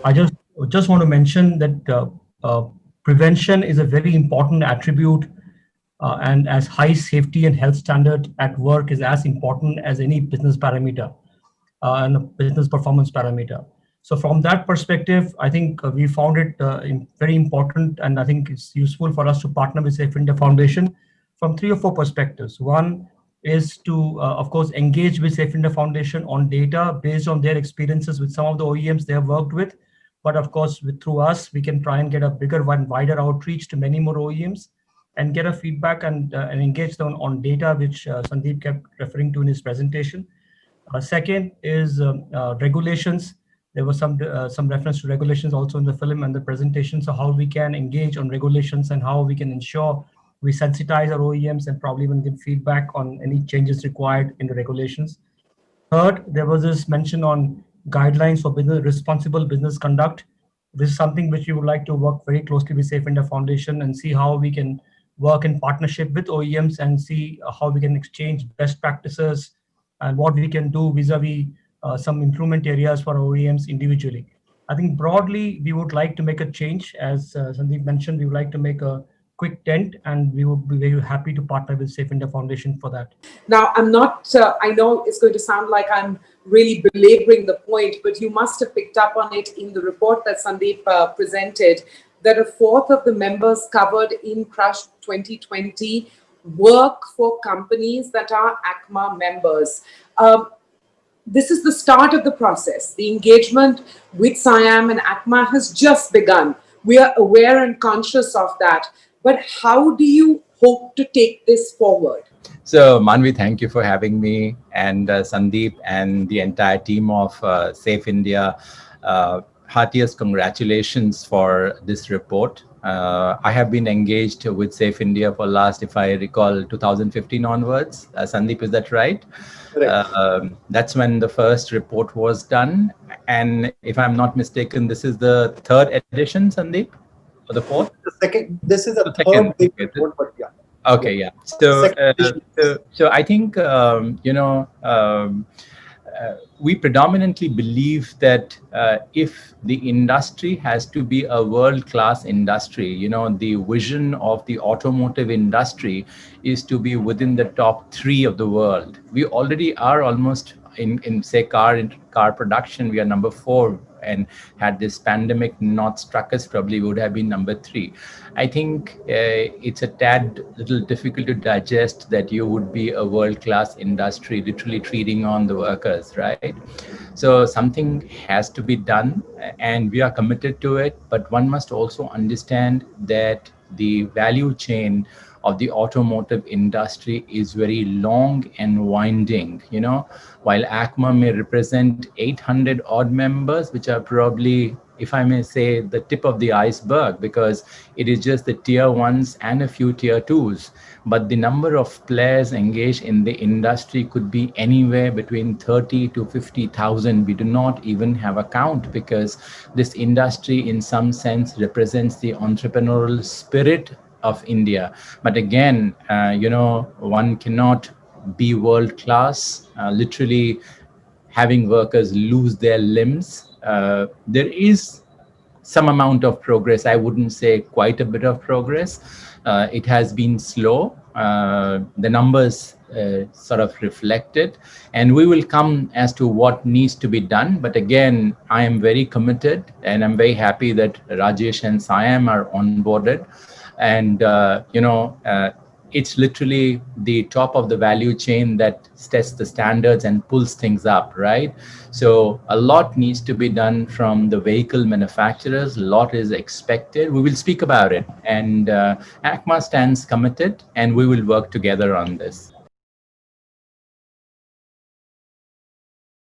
I just want to mention that prevention is a very important attribute, and as high safety and health standard at work is as important as any business parameter and a business performance parameter. So from that perspective, I think we found it very important, and I think it's useful for us to partner with Safe India Foundation from three or four perspectives. One is to, of course, engage with Safe India Foundation on data based on their experiences with some of the OEMs they have worked with. But of course, through us, we can try and get a bigger one, wider outreach to many more OEMs and get a feedback and engage them on data, which Sandeep kept referring to in his presentation. Second is regulations. There was some reference to regulations also in the film and the presentation. So how we can engage on regulations and how we can ensure we sensitize our OEMs and probably even give feedback on any changes required in the regulations. Third, there was this mention on guidelines for business responsible business conduct. This is something which we would like to work very closely with Safe India Foundation and see how we can work in partnership with OEMs and see how we can exchange best practices and what we can do vis-a-vis some improvement areas for OEMs individually. I think broadly, we would like to make a change. As Sandeep mentioned, we would like to make a quick dent, and we would be very happy to partner with Safe India Foundation for that. Now, I'm not, I know it's going to sound like I'm really belaboring the point, but you must have picked up on it in the report that Sandeep presented, that a fourth of the members covered in Crush 2020 work for companies that are ACMA members. This is the start of the process. The engagement with SIAM and ACMA has just begun. We are aware and conscious of that. But how do you hope to take this forward? So, Manvi, thank you for having me, and Sandeep and the entire team of Safe India. Heartiest congratulations for this report. I have been engaged with Safe India for last, if I recall, 2015 onwards. Sandeep, is that right? That's when the first report was done. And if I'm not mistaken, this is the third edition, Sandeep? Or the fourth? The second. This is the third big report, but yeah. Okay, yeah. So I think, we predominantly believe that if the industry has to be a world-class industry, the vision of the automotive industry is to be within the top 3 of the world. We already are almost in say car production, we are number 4. And had this pandemic not struck us, probably would have been number 3. I think it's a tad little difficult to digest that you would be a world-class industry, literally treating on the workers, right? So something has to be done, and we are committed to it. But one must also understand that the value chain of the automotive industry is very long and winding. While ACMA may represent 800 odd members, which are probably, if I may say, the tip of the iceberg, because it is just the tier 1s and a few tier 2s. But the number of players engaged in the industry could be anywhere between 30 to 50,000. We do not even have a count, because this industry in some sense represents the entrepreneurial spirit of India. But again, one cannot be world class, literally having workers lose their limbs. There is some amount of progress. I wouldn't say quite a bit of progress. It has been slow. The numbers sort of reflect it, and we will come as to what needs to be done. But again, I am very committed, and I'm very happy that Rajesh and Siam are onboarded. And, it's literally the top of the value chain that sets the standards and pulls things up, right? So a lot needs to be done from the vehicle manufacturers. A lot is expected. We will speak about it. And ACMA stands committed, and we will work together on this.